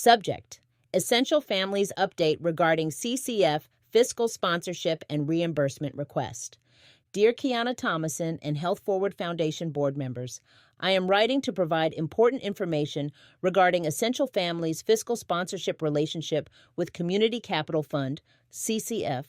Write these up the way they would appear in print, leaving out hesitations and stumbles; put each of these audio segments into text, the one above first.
Subject: Essential Families Update regarding CCF Fiscal Sponsorship and Reimbursement Request. Dear Kiana Thomason and Health Forward Foundation board members, I am writing to provide important information regarding Essential Families' fiscal sponsorship relationship with Community Capital Fund, CCF,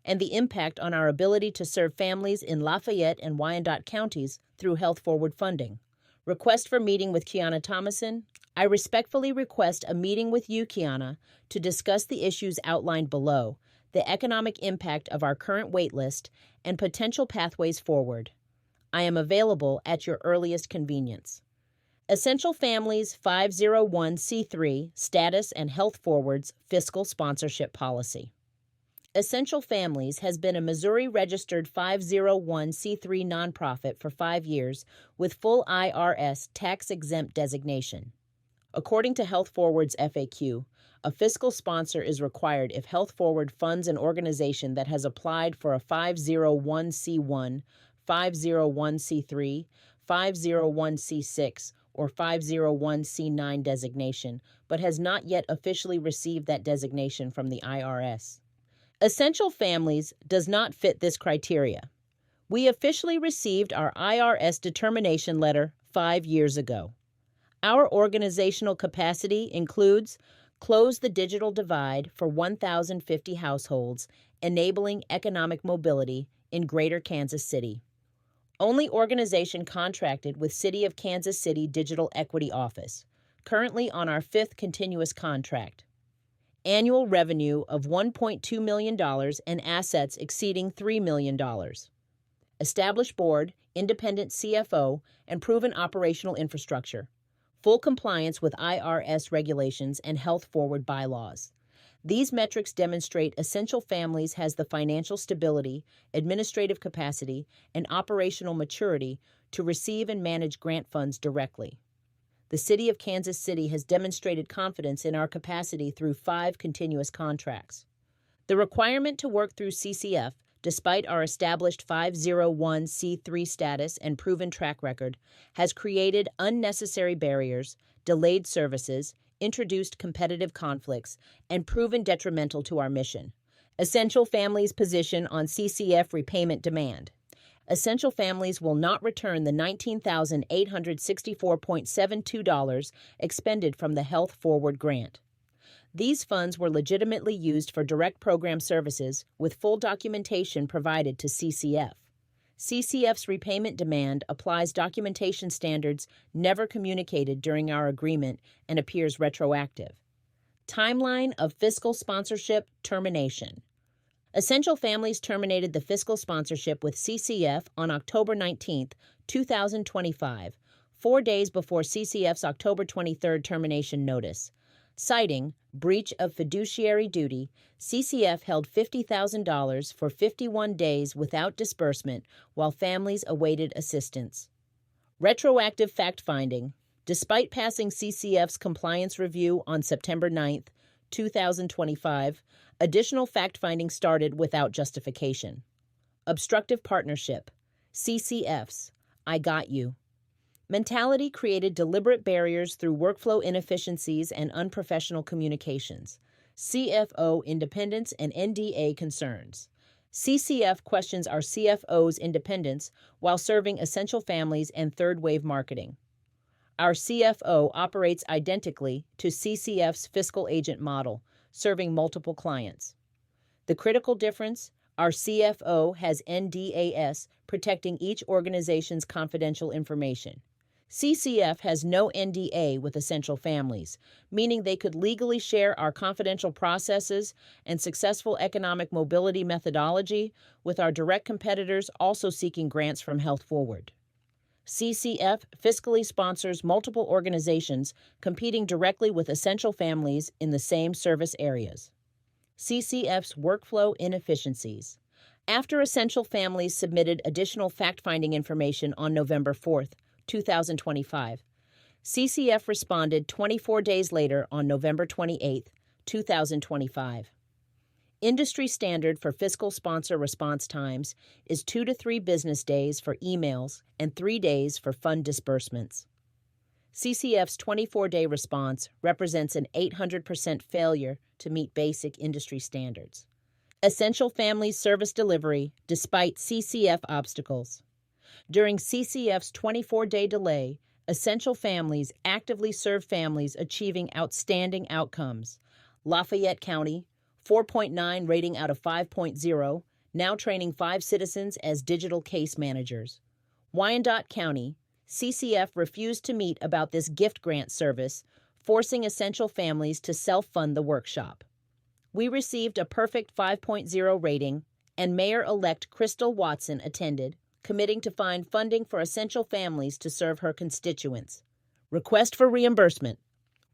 and the impact on our ability to serve families in Lafayette and Wyandotte counties through Health Forward funding. Request for meeting with Kiana Thomason. I respectfully request a meeting with you, Kiana, to discuss the issues outlined below, the economic impact of our current waitlist, and potential pathways forward. I am available at your earliest convenience. Essential Families 501c3 Status and Health Forward's Fiscal Sponsorship Policy. Essential Families has been a Missouri-registered 501c3 nonprofit for 5 years with full IRS tax-exempt designation. According to Health Forward's FAQ, a fiscal sponsor is required if Health Forward funds an organization that has applied for a 501c1, 501c3, 501c6, or 501c9 designation, but has not yet officially received that designation from the IRS. Essential Families does not fit this criteria. We officially received our IRS determination letter 5 years ago. Our organizational capacity includes close the digital divide for 1,050 households, enabling economic mobility in Greater Kansas City. Only organization contracted with City of Kansas City Digital Equity Office, currently on our 5th continuous contract. Annual revenue of $1.2 million and assets exceeding $3 million. Established board, independent CFO, and proven operational infrastructure. Full compliance with IRS regulations and Health Forward bylaws. These metrics demonstrate Essential Families has the financial stability, administrative capacity, and operational maturity to receive and manage grant funds directly. The City of Kansas City has demonstrated confidence in our capacity through 5 continuous contracts. The requirement to work through CCF, despite our established 501c3 status and proven track record, has created unnecessary barriers, delayed services, introduced competitive conflicts, and proven detrimental to our mission. Essential Families' position on CCF repayment demand. Essential Families will not return the $19,864.72 expended from the Health Forward grant. These funds were legitimately used for direct program services with full documentation provided to CCF. CCF's repayment demand applies documentation standards never communicated during our agreement and appears retroactive. Timeline of fiscal sponsorship termination. Essential Families terminated the fiscal sponsorship with CCF on October 19, 2025, 4 days before CCF's October 23 termination notice. Citing breach of fiduciary duty, CCF held $50,000 for 51 days without disbursement while families awaited assistance. Retroactive fact-finding. Despite passing CCF's compliance review on September 9, 2025, additional fact-finding started without justification. Obstructive partnership. CCF's I got you mentality created deliberate barriers through workflow inefficiencies and unprofessional communications. CFO independence and NDA concerns. CCF questions our CFO's independence while serving Essential Families and third-wave marketing. Our CFO operates identically to CCF's fiscal agent model, serving multiple clients. The critical difference? Our CFO has NDAS protecting each organization's confidential information. CCF has no NDA with Essential Families, meaning they could legally share our confidential processes and successful economic mobility methodology with our direct competitors also seeking grants from Health Forward. CCF fiscally sponsors multiple organizations competing directly with Essential Families in the same service areas. CCF's workflow inefficiencies. After Essential Families submitted additional fact-finding information on November 4, 2025, CCF responded 24 days later on November 28, 2025. Industry standard for fiscal sponsor response times is 2 to 3 business days for emails and 3 days for fund disbursements. CCF's 24-day response represents an 800% failure to meet basic industry standards. Essential Families Service Delivery despite CCF obstacles. During CCF's 24-day delay, Essential Families actively serve families achieving outstanding outcomes. Lafayette County, 4.9 rating out of 5.0, now training 5 citizens as digital case managers. Wyandotte County, CCF refused to meet about this gift grant service, forcing Essential Families to self-fund the workshop. We received a perfect 5.0 rating, and Mayor-elect Crystal Watson attended, committing to find funding for Essential Families to serve her constituents. Request for reimbursement.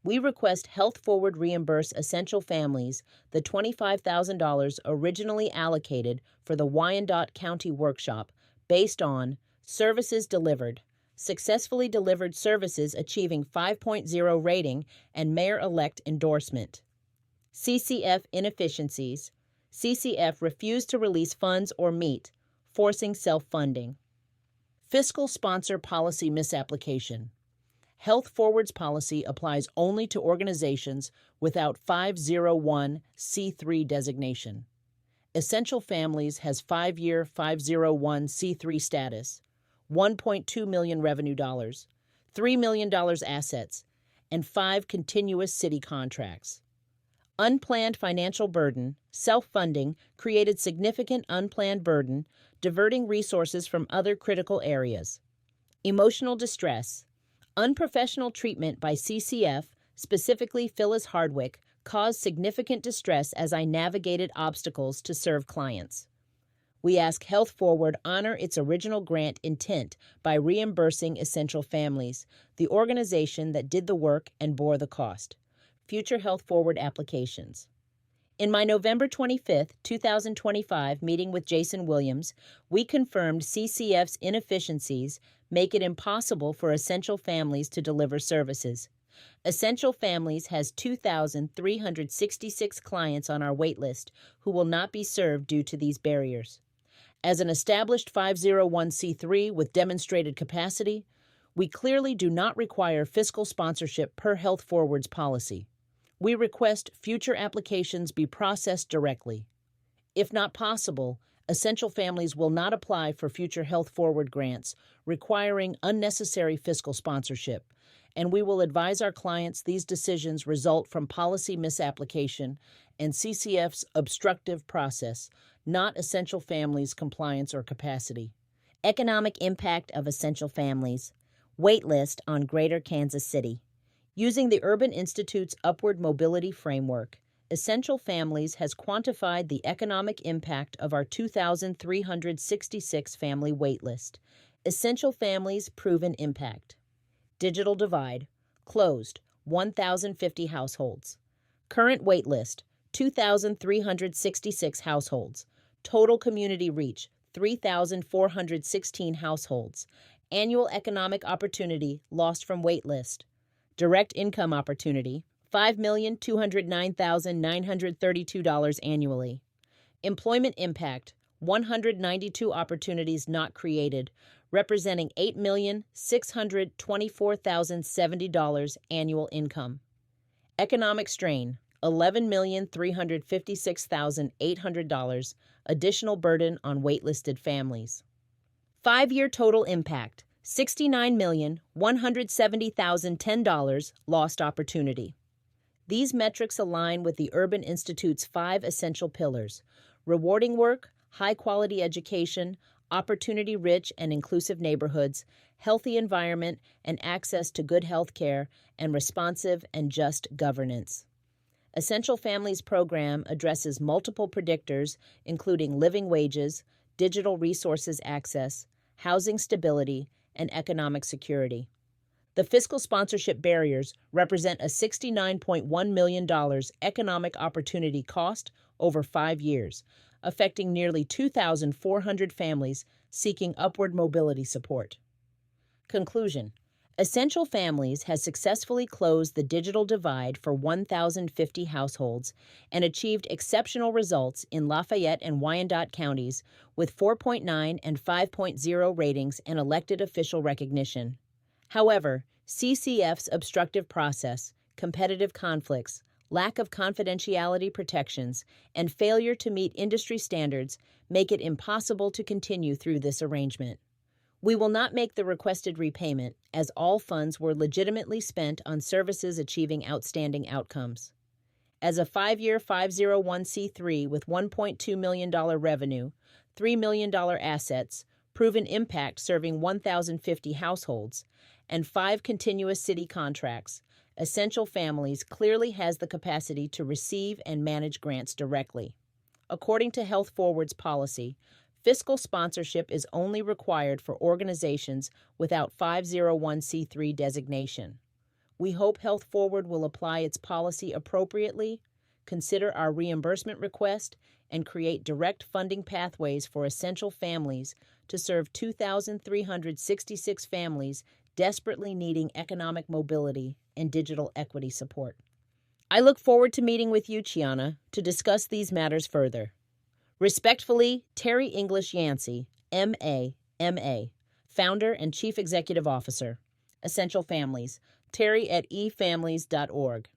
We request Health Forward reimburse Essential Families the $25,000 originally allocated for the Wyandotte County workshop based on services delivered, successfully delivered services achieving 5.0 rating and Mayor-elect endorsement. CCF inefficiencies. CCF refused to release funds or meet, forcing self-funding. Fiscal sponsor policy misapplication. Health Forward's policy applies only to organizations without 501c3 designation. Essential Families has 5-year 501c3 status, $1.2 million revenue dollars, $3 million assets, and 5 continuous city contracts. Unplanned financial burden, self-funding, created significant unplanned burden, diverting resources from other critical areas. Emotional distress. Unprofessional treatment by CCF, specifically Phyllis Hardwick, caused significant distress as I navigated obstacles to serve clients. We ask Health Forward honor its original grant intent by reimbursing Essential Families, the organization that did the work and bore the cost. Future Health Forward applications. In my November 25, 2025 meeting with Jason Williams, we confirmed CCF's inefficiencies make it impossible for Essential Families to deliver services. Essential Families has 2,366 clients on our waitlist who will not be served due to these barriers. As an established 501c3 with demonstrated capacity, we clearly do not require fiscal sponsorship per Health Forward's policy. We request future applications be processed directly. If not possible, Essential Families will not apply for future Health Forward grants requiring unnecessary fiscal sponsorship, and we will advise our clients these decisions result from policy misapplication and CCF's obstructive process, not Essential Families' compliance or capacity. Economic impact of Essential Families. Waitlist on Greater Kansas City. Using the Urban Institute's Upward Mobility Framework, Essential Families has quantified the economic impact of our 2,366 family waitlist. Essential Families' proven impact. Digital divide. Closed, 1,050 households. Current waitlist, 2,366 households. Total community reach, 3,416 households. Annual economic opportunity lost from waitlist. Direct income opportunity, $5,209,932 annually. Employment impact, 192 opportunities not created, representing $8,624,070 annual income. Economic strain, $11,356,800 additional burden on waitlisted families. 5-year total impact, $69,170,010 lost opportunity. These metrics align with the Urban Institute's 5 essential pillars: rewarding work, high-quality education, opportunity-rich and inclusive neighborhoods, healthy environment and access to good health care, and responsive and just governance. Essential Families program addresses multiple predictors, including living wages, digital resources access, housing stability, and economic security. The fiscal sponsorship barriers represent a $69.1 million economic opportunity cost over 5 years, affecting nearly 2,400 families seeking upward mobility support. Conclusion: Essential Families has successfully closed the digital divide for 1,050 households and achieved exceptional results in Lafayette and Wyandotte counties with 4.9 and 5.0 ratings and elected official recognition. However, CCF's obstructive process, competitive conflicts, lack of confidentiality protections, and failure to meet industry standards make it impossible to continue through this arrangement. We will not make the requested repayment, as all funds were legitimately spent on services achieving outstanding outcomes. As a 5-year 501c3 with $1.2 million revenue, $3 million assets, proven impact serving 1,050 households, and 5 continuous city contracts, Essential Families clearly has the capacity to receive and manage grants directly. According to Health Forward's policy, fiscal sponsorship is only required for organizations without 501c3 designation. We hope Health Forward will apply its policy appropriately, consider our reimbursement request, and create direct funding pathways for Essential Families to serve 2,366 families desperately needing economic mobility and digital equity support. I look forward to meeting with you, Chiana, to discuss these matters further. Respectfully, Terry English Yancey, M.A., M.A., Founder and Chief Executive Officer, Essential Families, Terry@efamilies.org.